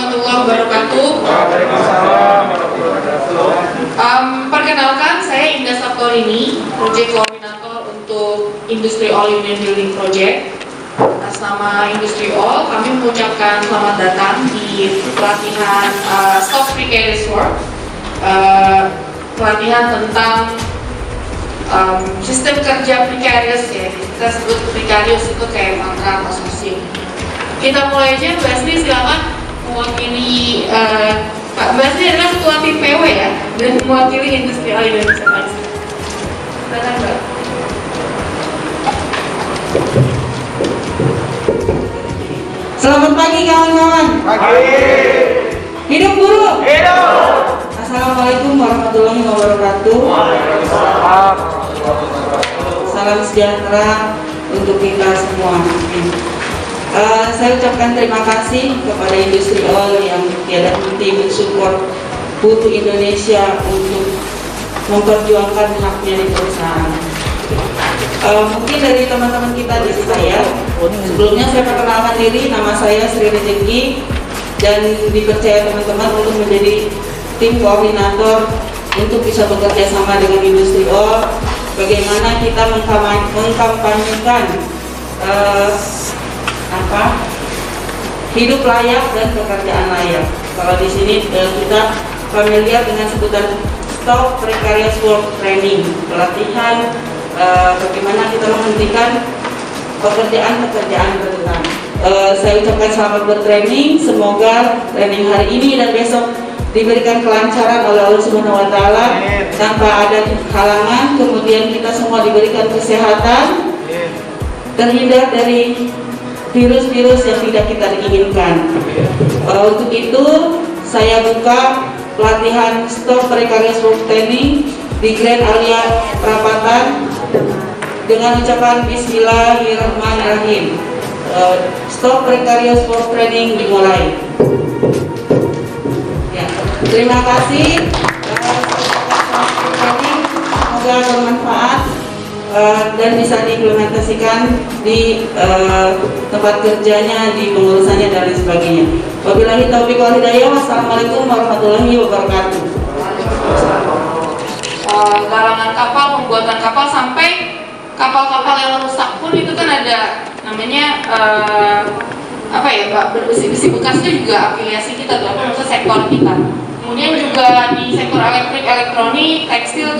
warahmatullahi wabarakatuh. Perkenalkan, saya Indah Saptorini, Project Koordinator untuk Industri All Union Building Project. Atas nama Industri All, kami mengucapkan selamat datang di pelatihan Stop Precarious Work, pelatihan tentang sistem kerja precarious, ya. Kita sebut precarious itu kayak mangkrak atau sosial. Kita mulai aja. Mbak Asli silakan mewakili, Pak Mbak Asli adalah ketua tim PW ya, dan mewakili Industri All Indonesia. Silakan Mbak. Selamat pagi kawan-kawan. Pagi. Hidup buruh. Hidup. Assalamualaikum warahmatullahi wabarakatuh. Salam sejahtera untuk kita semua. Saya ucapkan terima kasih kepada Industri All yang tiada henti mensupport buruh Indonesia untuk memperjuangkan haknya di perusahaan. Mungkin dari teman-teman kita di saya, sebelumnya saya perkenalkan diri, nama saya Sri Rezeki dan dipercaya teman-teman untuk menjadi tim koordinator untuk bisa bekerja sama dengan Industri All. Bagaimana kita mengkampanyekan hidup layak dan pekerjaan layak. Kalau di sini kita familiar dengan sebutan Stop Precarious Work Training, pelatihan bagaimana kita menghentikan pekerjaan-pekerjaan rentan. Saya ucapkan selamat bertraining. Semoga training hari ini dan besok diberikan kelancaran oleh Allah Subhanahu wa taala tanpa ada halangan, kemudian kita semua diberikan kesehatan, terhindar dari virus-virus yang tidak kita inginkan. Untuk itu saya buka pelatihan Stop Precarious Work Training di Grand Alia Perapatan dengan ucapan Bismillahirrahmanirrahim. Stop Precarious Work Training dimulai. Ya, terima kasih. Semoga bermanfaat dan bisa diimplementasikan di tempat kerjanya, di pengurusannya dan lain sebagainya. Wabillahi taufiq wal hidayah. Wassalamualaikum warahmatullahi wabarakatuh. Galangan kapal, pembuatan kapal, sampai kapal-kapal yang rusak pun itu kan ada namanya besi-besi bekasnya juga afiliasi kita tuh, maksudnya sektor kita. Kemudian juga di sektor elektrik, elektronik, tekstil,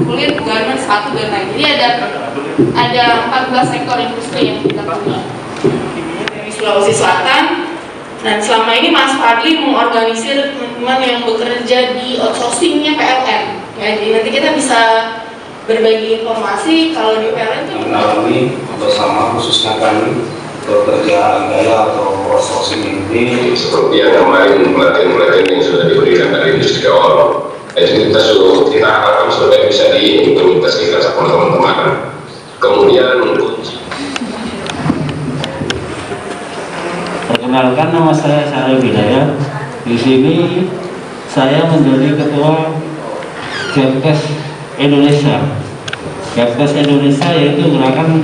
kulit, garment, sepatu dan lain. Jadi ada 14 sektor industri yang kita punya di Sulawesi Selatan. Dan selama ini Mas Fadli mengorganisir teman-teman yang bekerja di outsourcingnya PLN. Ya, jadi nanti kita bisa berbagi informasi kalau di PLN itu. Kami bersama khususnya kami bekerja gaya atau outsourcing ini seperti yang kemarin pelatihan-pelatihan yang sudah diberikan dari Industri All, jadi kita harapkan sudah bisa diimplementasikan sama teman-teman. Kemudian perkenalkan, nama saya Syarif Hidayat. Di sini saya menjadi ketua Gapkes Indonesia. Gapkes Indonesia yaitu gerakan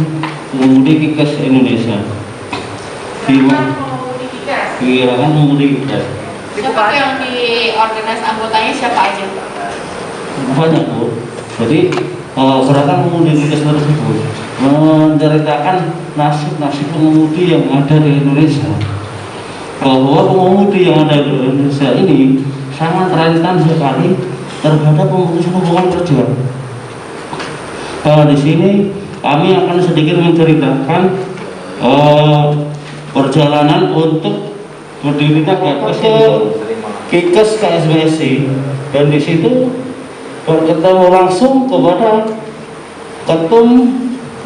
pengemudi Kikes Indonesia. Gerakan pengemudi Kikes. Siapa yang di organisasi anggotanya, siapa aja? Banyak Bu. Jadi gerakan pengemudi Kikes tersebut menceritakan nasib-nasib pengemudi yang ada di Indonesia. Bahwa pengemudi yang ada di Indonesia ini sangat rentan sekali terhadap pemutusan hubungan kerja. Di sini kami akan sedikit menceritakan perjalanan untuk berdirinya Kikes KSBSI, dan di situ bertemu langsung kepada ketum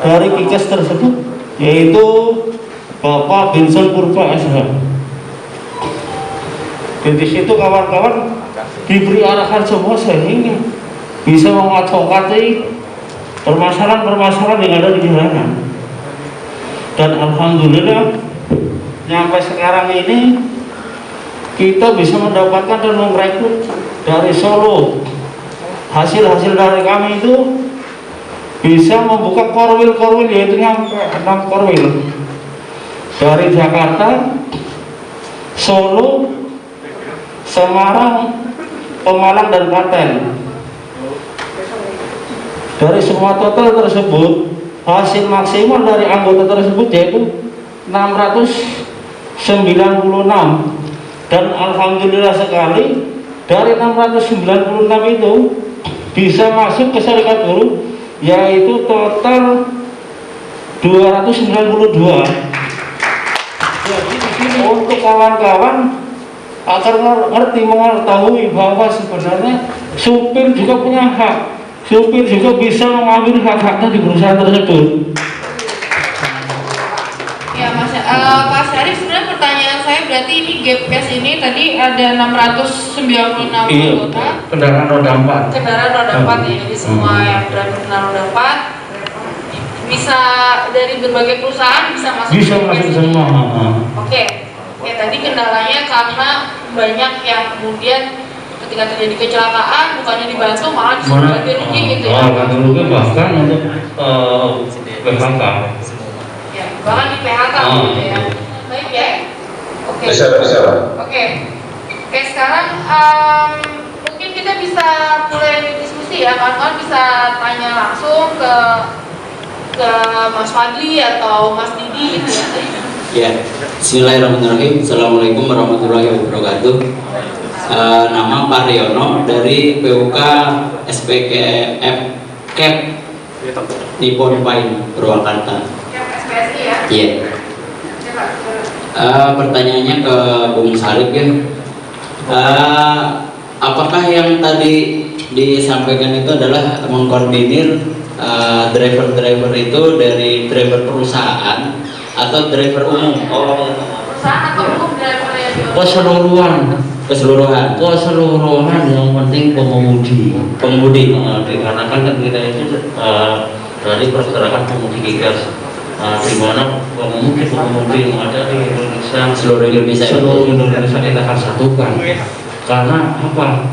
dari Kikes tersebut, yaitu Bapak Vincent Purba SH. Dan di situ kawan-kawan diberi arahan semua sehingga bisa mengadvokasi permasalahan-permasalahan yang ada di jalanan. Dan alhamdulillah sampai sekarang ini kita bisa mendapatkan dan merekrut dari Solo. Hasil-hasil dari kami itu bisa membuka korwil-korwil, yaitu 6 korwil dari Jakarta, Solo, Semarang, Pemalang dan Klaten. Dari semua total tersebut, hasil maksimal dari anggota tersebut yaitu 696, dan alhamdulillah sekali dari 696 itu bisa masuk ke serikat buruh yaitu total 292. Jadi di sini untuk kawan-kawan agar ngerti mengetahui bahwa sebenarnya supir juga punya hak, supir juga bisa mengambil hak-haknya di perusahaan tersebut. Ya Pak Syarif, sebenarnya pertanyaan saya berarti ini gap case ini tadi ada 696 anggota Kendaraan roda 4. kendaraan roda 4 ya, jadi semua yang berada kendaraan roda 4 bisa dari berbagai perusahaan bisa masuk Bisa ke gap masuk case semua. ini. Oke, ya tadi kendalanya karena banyak yang kemudian ketika terjadi kecelakaan bukannya dibantu malah disuruh ganti rugi gitu ya. Ganti rugi bahkan untuk PHK. Ya, bahkan di PHK gitu ya. Baik ya. Oke. Bisa. Oke. Oke, sekarang mungkin kita bisa mulai diskusi ya, kawan-kawan bisa tanya langsung ke Mas Fadli atau Mas Didi gitu ya. Ya, bismillahirrahmanirrahim. Assalamualaikum warahmatullahi wabarakatuh. Nama Pak Riono dari PUK SPKF CAP Nippon Paint Purwakarta. Yang SPSI ya. Iya. Oke, Pak. Pertanyaannya ke Bung Sarip ya. Apakah yang tadi disampaikan itu adalah mengkoordinir driver-driver itu dari driver perusahaan atau driver umum? Perusahaan atau umum driver yang Keseluruhan yang penting pengemudi. Dikarenakan kan kita itu dari pergerakan pengemudi gigas, di mana pengemudi yang ada di Indonesia, Seluruh Indonesia kita akan satukan. Karena apa?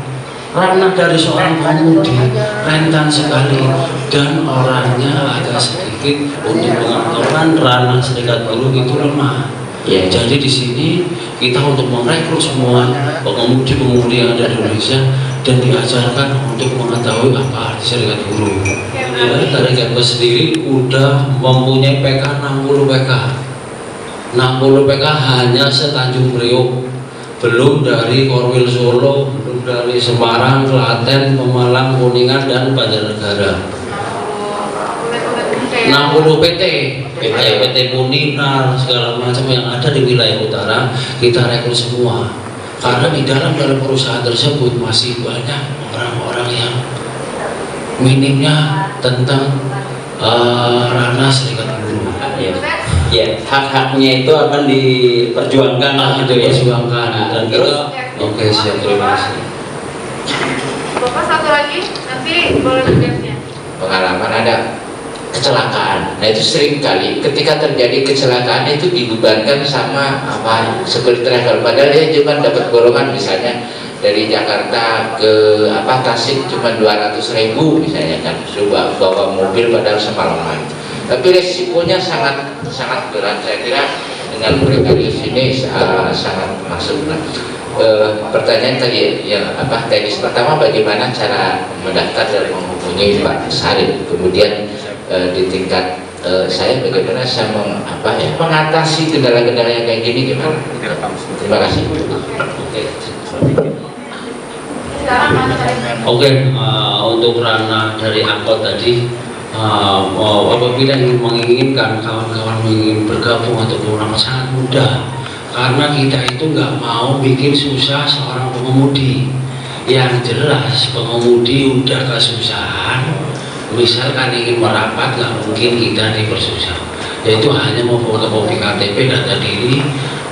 Ranah dari seorang pengemudi rentan sekali dan orangnya agak sedikit untuk pengetahuan ranah serikat buruh itu lemah. Ya. Jadi di sini kita untuk merekrut semua pengemudi yang ada di Indonesia dan diajarkan untuk mengetahui apa arti serikat buruh. Ya, dari Kepko sendiri udah mempunyai PK 60 PK. 60 PK hanya se-Tanjung Priok, belum dari Korwil Solo, belum dari Semarang, Klaten, Pemalang, Kuningan dan Banjarnegara. 60 PT, kayak PT Muninar segala macam yang ada di wilayah utara kita rekrut semua. Karena di dalam perusahaan tersebut masih banyak orang-orang yang minimnya tentang ranah serikat buruh. Ya, hak-haknya itu akan diperjuangkan gitu ya. Diperjuangkan dan kita oke, siap, terima kasih. Bapak satu lagi, nanti boleh bergantian. Pengalaman ada kecelakaan. Nah itu sering kali ketika terjadi kecelakaan itu dibebankan sama apa seperti travel, padahal dia cuma dapat golongan misalnya dari Jakarta ke Tasik cuma 200.000 misalnya kan, coba bawa mobil padahal semalaman. Tapi resikonya sangat berat. Saya kira dengan prekarius ini sangat masuk. Pertanyaan tadi yang teknis pertama, bagaimana cara mendaftar dan menghubungi Pak Sarip, kemudian di tingkat saya bagaimana saya mengatasi kendala-kendala yang kayak gini gimana? Terima kasih. Oke, untuk ranah dari angkot tadi, apabila menginginkan kawan-kawan ingin bergabung atau orang sangat mudah, karena kita itu nggak mau bikin susah seorang pengemudi. Yang jelas pengemudi udah kesusahan, misalkan ingin merapat nggak mungkin kita dipersusah, yaitu hanya mau fotokopi KTP, data diri,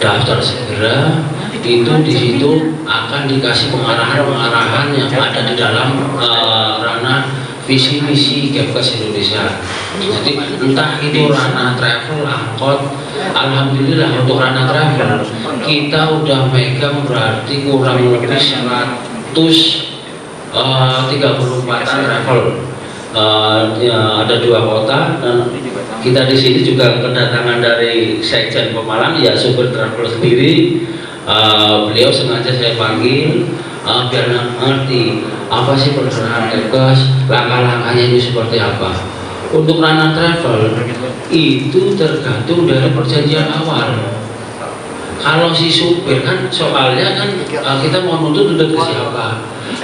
daftar segera. Itu di situ akan dikasih pengarahan yang ada di dalam ranah visi misi Kepkes Indonesia. Jadi entah itu ranah travel, angkot, alhamdulillah untuk ranah travel kita udah megang berarti kurang lebih 134 travel. Ada 2 kota dan kita di sini juga kedatangan dari Sekjen Pemalang ya, supir travel sendiri. beliau sengaja saya panggil biar ngerti apa sih pelaksanaan Kepkes, langkah-langkahnya itu seperti apa. Untuk ranah travel itu tergantung dari perjanjian awal. Kalau si supir kan soalnya kan kita mau nuntut udah ke siapa,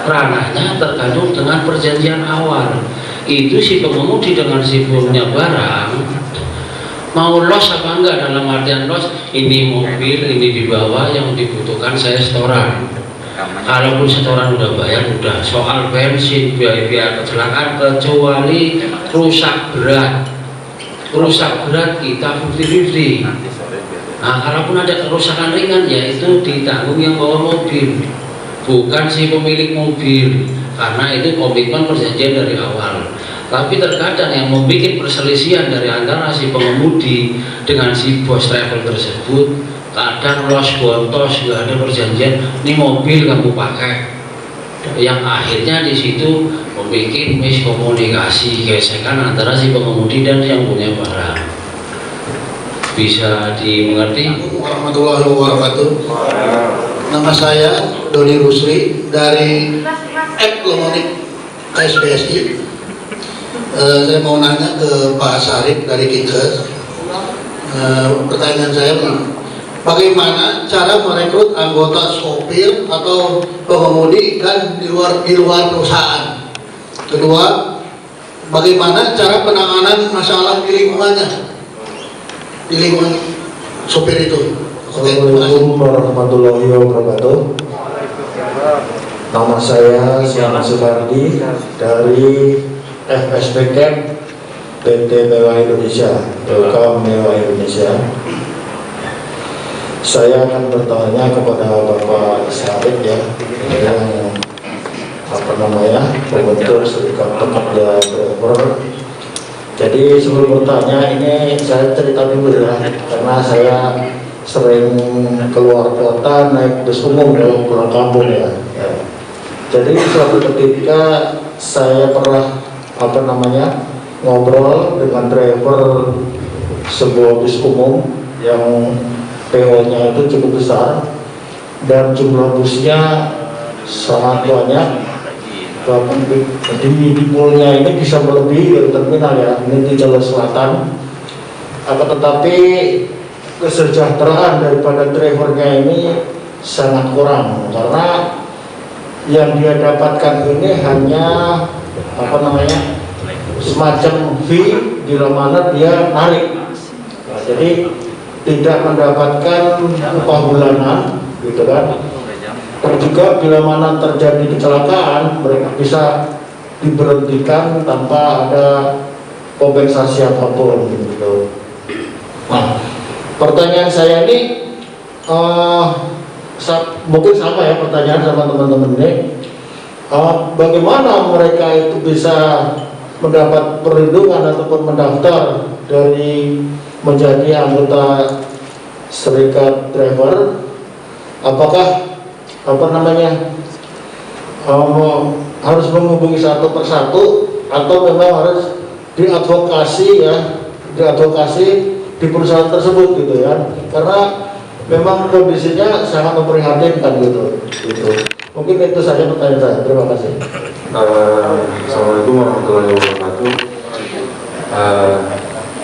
ranahnya tergantung dengan perjanjian awal. Itu si pengemudi dengan si punya barang mau los apa enggak, dalam artian los ini mobil ini dibawa yang dibutuhkan saya setoran. Kalaupun setoran udah bayar, udah soal bensin biaya kecelakaan, kecuali rusak berat kita 50-50. Nah, kalaupun ada kerusakan ringan ya itu ditanggung yang bawa mobil, bukan si pemilik mobil, karena itu komitmen perjanjian dari awal. Tapi terkadang yang membuat perselisihan dari antara si pengemudi dengan si bos travel tersebut, kadang los bontos, nggak ada perjanjian, ini mobil kamu pakai, yang akhirnya di situ membuat miskomunikasi, gesekan antara si pengemudi dan yang punya barang. Bisa dimengerti? Warahmatullahi wabarakatuh. Nama saya Doni Rusli dari Eklomonik KSPSI. Saya mau nanya ke Pak Sarip dari Kinkes. Pertanyaan saya, bagaimana cara merekrut anggota sopir atau pengemudi dan di luar perusahaan? Kedua, bagaimana cara penanganan masalah di lingkungannya, di lingkungan sopir itu? Assalamualaikum warahmatullahi wabarakatuh. Nama saya Siana Sukardi dari FSP Camp PT Mewah Indonesia, Welcome Mewah Indonesia. Saya akan bertanya kepada Bapak Sarip ya, yang pembentuk serikat pekerja driver. Jadi sebelum bertanya ini saya cerita dulu ya, karena saya sering keluar kota naik bus umum kalau pulang kampung ya. Jadi suatu ketika saya pernah ngobrol dengan driver sebuah bus umum yang PO-nya itu cukup besar dan jumlah busnya sangat banyak. Bahkan di poolnya ini bisa melebihi dari terminal ya, ini di Jalur Selatan. Akan tetapi kesejahteraan daripada drivernya ini sangat kurang, karena yang dia dapatkan ini hanya semacam fee bila mana dia narik. Nah, jadi tidak mendapatkan upah bulanan gitu kan. Dan juga bila mana terjadi kecelakaan mereka bisa diberhentikan tanpa ada kompensasi apapun gitu. Nah, pertanyaan saya ini mungkin sama ya pertanyaan sama teman-teman ini. Bagaimana mereka itu bisa mendapat perlindungan ataupun mendaftar dari menjadi anggota serikat driver? Apakah harus menghubungi satu persatu atau memang harus diadvokasi di perusahaan tersebut gitu ya? Karena memang kondisinya sangat memprihatinkan gitu. Mungkin itu saja pertanyaan saya. Terima kasih. Assalamualaikum warahmatullahi wabarakatuh.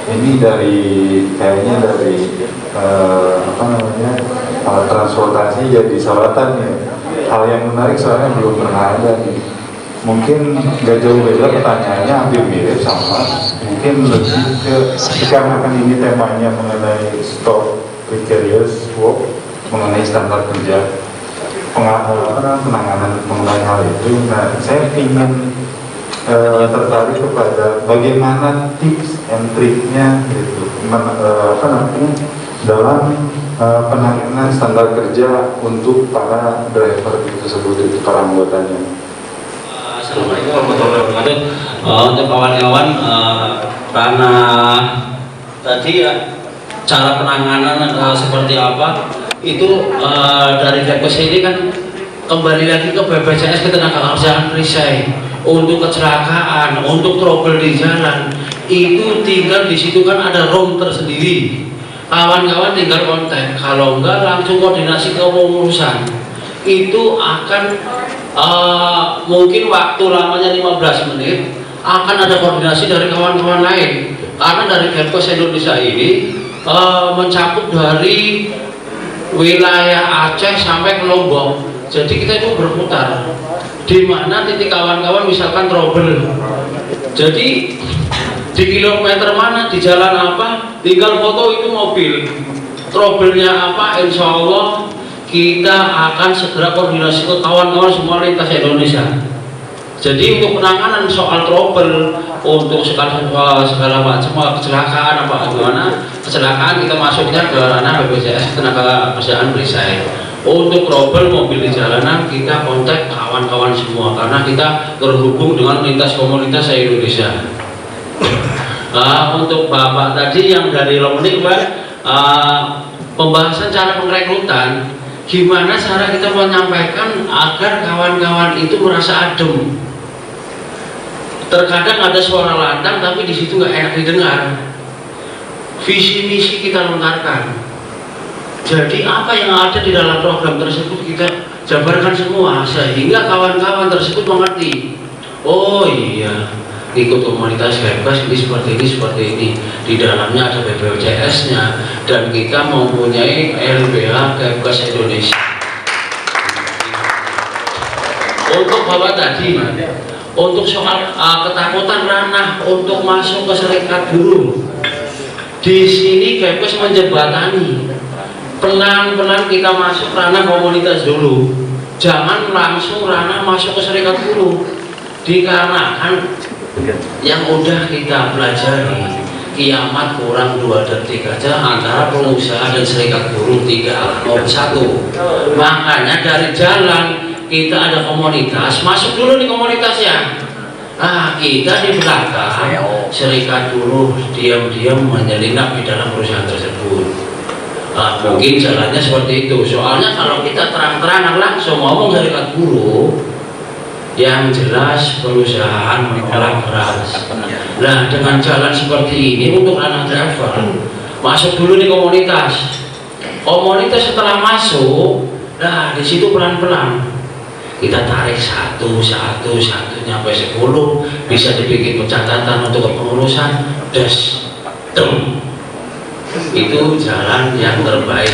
Ini kayaknya dari transportasi jadi sorotan ya. Hal yang menarik soalnya belum pernah ada nih. Mungkin gak jauh beda pertanyaannya, hampir mirip sama. Mungkin lebih ke karena ini temanya mengenai stop precarious work, mengenai standar kerja, penanganan mengenai hal itu. Nah, saya ingin tertarik kepada bagaimana tips and triknya gitu, dalam penanganan standar kerja untuk para driver tersebut, itu para anggotanya. Assalamualaikum warahmatullahi wabarakatuh. Untuk kawan-kawan, karena tadi ya cara penanganan seperti apa itu dari Kepkes ini kan kembali lagi ke BPJS Ketenagakerjaan Perisai. Untuk kecelakaan, untuk trouble di jalan itu tinggal di situ kan ada room tersendiri. kawan-kawan tinggal kontak, kalau enggak langsung koordinasi ke pengurusan. Itu akan mungkin waktu lamanya 15 menit akan ada koordinasi dari kawan-kawan lain, karena dari Kepkes Indonesia ini mencakup dari wilayah Aceh sampai ke Lombok. Jadi kita itu berputar di mana titik kawan-kawan misalkan trouble. Jadi di kilometer mana, di jalan apa, tinggal foto itu mobil, trouble-nya apa, insya Allah kita akan segera koordinasi ke kawan-kawan semua lintas Indonesia. Jadi untuk penanganan soal trouble, untuk segala macam kecelakaan apa gimana, kecelakaan kita masuknya ke ranah BPJS tenaga kerjaan perisai. Untuk trouble mobil di jalanan kita kontak kawan-kawan semua, karena kita terhubung dengan lintas komunitas Indonesia. Untuk Bapak tadi yang dari Lomenik, Pak, pembahasan cara pengrekrutan, gimana cara kita menyampaikan agar kawan-kawan itu merasa adem. Terkadang ada suara lantang tapi di situ nggak enak didengar. Visi misi kita lontarkan. Jadi apa yang ada di dalam program tersebut kita jabarkan semua sehingga kawan-kawan tersebut mengerti. Oh iya, ikut komunitas Kepkes ini seperti ini. Di dalamnya ada BPJS-nya dan kita mempunyai LBH Kepkes Indonesia. Untuk Bapak tadi, untuk soal ketakutan ranah untuk masuk ke serikat buruh, di sini Kepkes menjembatani. Pelan-pelan kita masuk ranah komunitas dulu, jangan langsung ranah masuk ke serikat buruh. Dikarenakan yang udah kita pelajari, kiamat kurang 2 detik aja antara pengusaha dan serikat buruh 3-1. Makanya dari jalan kita ada komunitas, masuk dulu nih komunitasnya. Kita di belakang serikat buruh diam-diam menyelinap di dalam perusahaan tersebut. Mungkin jalannya seperti itu. Soalnya kalau kita terang-terangan langsung ngomong serikat buruh, yang jelas perusahaan menolak keras. Nah, dengan jalan seperti ini untuk anak driver, masuk dulu di komunitas. Komunitas setelah masuk, nah di situ pelan-pelan kita tarik satu nyampe 10, bisa dibikin pencatatan untuk kepengurusan. Itu jalan yang terbaik.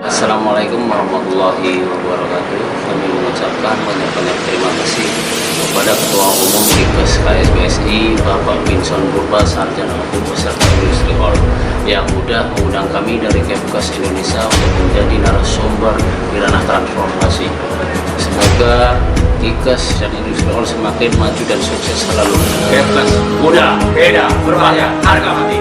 Assalamualaikum warahmatullahi wabarakatuh. Kami mengucapkan banyak-banyak terima kasih kepada Ketua Umum Kepkes KSBSI Bapak Pinson Purba Sarjana Hukum beserta Industri Hall yang sudah mengundang kami dari Kepkes Indonesia untuk menjadi narasumber di ranah transformasi. Semoga Kepkes dan Industri Hall semakin maju dan sukses selalu. Kepkes muda, beda, berbahaya, harga mati.